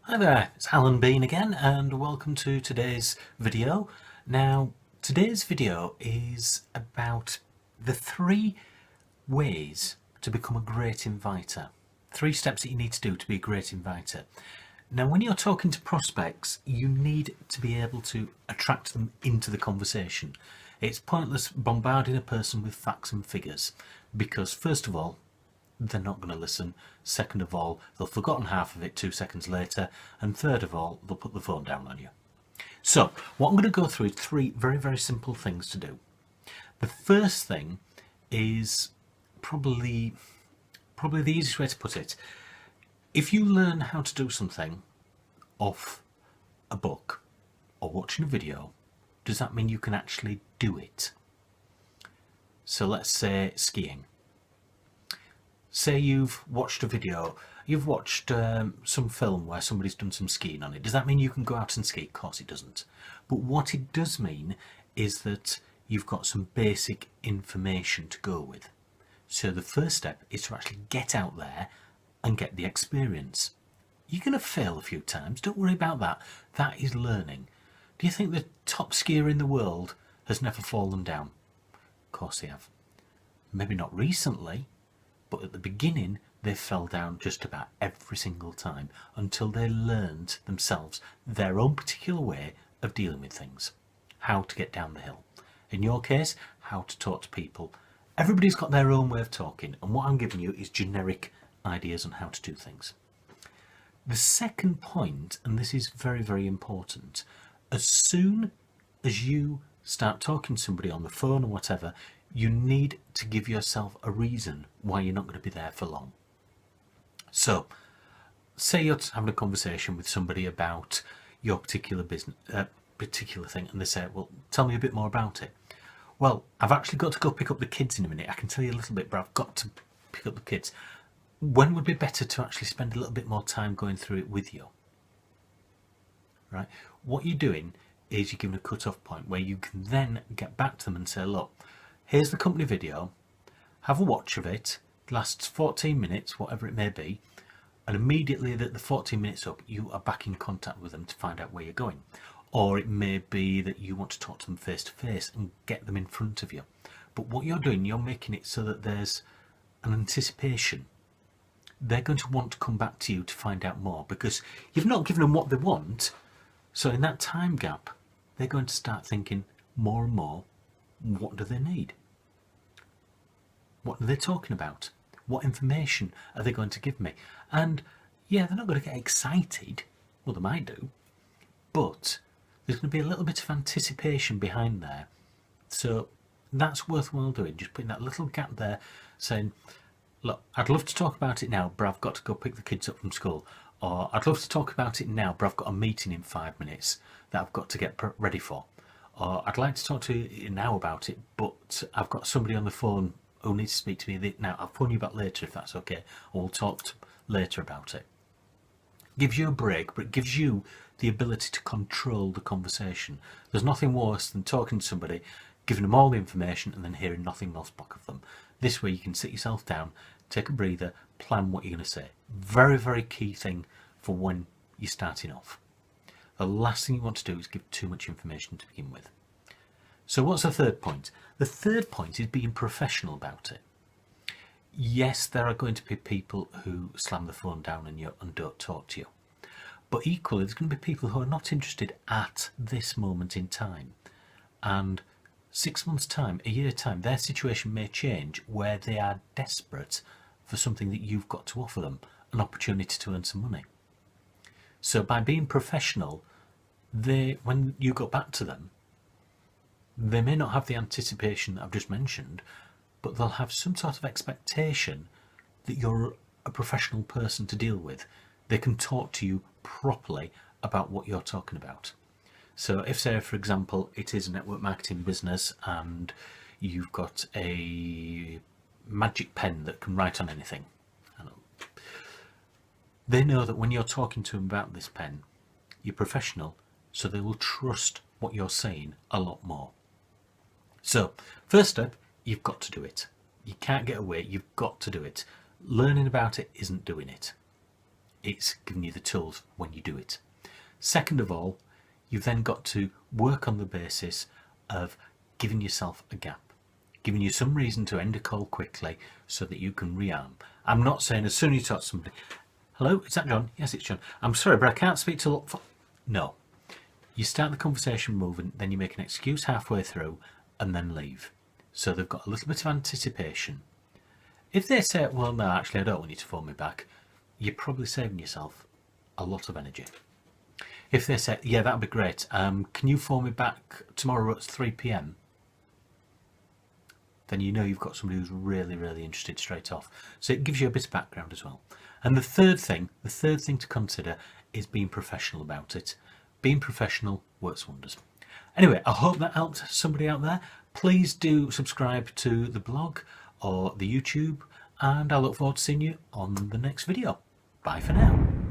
Hi there, it's Alan Bean again and welcome to today's video. Now, today's video is about the 3 ways to become a great inviter. 3 steps that you need to do to be a great inviter. Now, when you're talking to prospects, you need to be able to attract them into the conversation. It's pointless bombarding a person with facts and figures because, first of all, they're not going to listen. Second of all, they'll have forgotten half of it 2 seconds later. And third of all, they'll put the phone down on you. So what I'm going to go through is 3 very, very simple things to do. The first thing is probably the easiest way to put it. If you learn how to do something off a book or watching a video, does that mean you can actually do it? So let's say skiing. Say you've watched a video, you've watched some film where somebody's done some skiing on it. Does that mean you can go out and ski? Of course it doesn't. But what it does mean is that you've got some basic information to go with. So the first step is to actually get out there and get the experience. You're going to fail a few times, don't worry about that. That is learning. Do you think the top skier in the world has never fallen down? Of course they have. Maybe not recently, but at the beginning they fell down just about every single time until they learned themselves their own particular way of dealing with things. How to get down the hill. In your case, how to talk to people. Everybody's got their own way of talking, and what I'm giving you is generic ideas on how to do things. The second point, and this is very, very important, as soon as you start talking to somebody on the phone or whatever, you need to give yourself a reason why you're not going to be there for long. So, say you're having a conversation with somebody about your particular business, particular thing, and they say, well, tell me a bit more about it. Well, I've actually got to go pick up the kids in a minute. I can tell you a little bit, but I've got to pick up the kids. When would be better to actually spend a little bit more time going through it with you? Right? What you're doing is you're giving a cut-off point where you can then get back to them and say, look, here's the company video, have a watch of it, lasts 14 minutes, whatever it may be, and immediately that the 14 minutes up, you are back in contact with them to find out where you're going. Or it may be that you want to talk to them face to face and get them in front of you. But what you're doing, you're making it so that there's an anticipation. They're going to want to come back to you to find out more because you've not given them what they want. So in that time gap, they're going to start thinking more and more, what do they need? What are they talking about? What information are they going to give me? And yeah, they're not going to get excited. Well, they might do. But there's going to be a little bit of anticipation behind there. So that's worthwhile doing. Just putting that little gap there saying, look, I'd love to talk about it now, but I've got to go pick the kids up from school. Or I'd love to talk about it now, but I've got a meeting in 5 minutes that I've got to get ready for. Or I'd like to talk to you now about it, but I've got somebody on the phone who needs to speak to me now. I'll phone you back later if that's okay, or we'll talk later about it. Gives you a break, but it gives you the ability to control the conversation. There's nothing worse than talking to somebody, giving them all the information and then hearing nothing else back of them. This way you can sit yourself down, take a breather, plan what you're going to say. Very, very key thing for when you're starting off. The last thing you want to do is give too much information to begin with. So what's the third point? The third point is being professional about it. Yes, there are going to be people who slam the phone down on you and don't talk to you. But equally, there's going to be people who are not interested at this moment in time. And 6 months' time, a year's time, their situation may change where they are desperate for something that you've got to offer them, an opportunity to earn some money. So by being professional, when you go back to them, they may not have the anticipation that I've just mentioned, but they'll have some sort of expectation that you're a professional person to deal with. They can talk to you properly about what you're talking about. So if, say, for example, it is a network marketing business and you've got a magic pen that can write on anything, they know that when you're talking to them about this pen, you're professional, so they will trust what you're saying a lot more. So, first step, you've got to do it. You can't get away, you've got to do it. Learning about it isn't doing it. it's giving you the tools when you do it. Second of all, you've then got to work on the basis of giving yourself a gap, giving you some reason to end a call quickly so that you can rearm. I'm not saying as soon as you talk to somebody, hello, is that John? Yes, it's John. I'm sorry, but I can't speak till... No. You start the conversation moving, then you make an excuse halfway through and then leave. So they've got a little bit of anticipation. If they say, well, no, actually, I don't want you to phone me back, you're probably saving yourself a lot of energy. If they say, yeah, that'd be great, can you phone me back tomorrow at 3 p.m? Then you know you've got somebody who's really, really interested straight off. So it gives you a bit of background as well. And the third thing to consider is being professional about it. Being professional works wonders. Anyway, I hope that helped somebody out there. Please do subscribe to the blog or the YouTube, and I look forward to seeing you on the next video. Bye for now.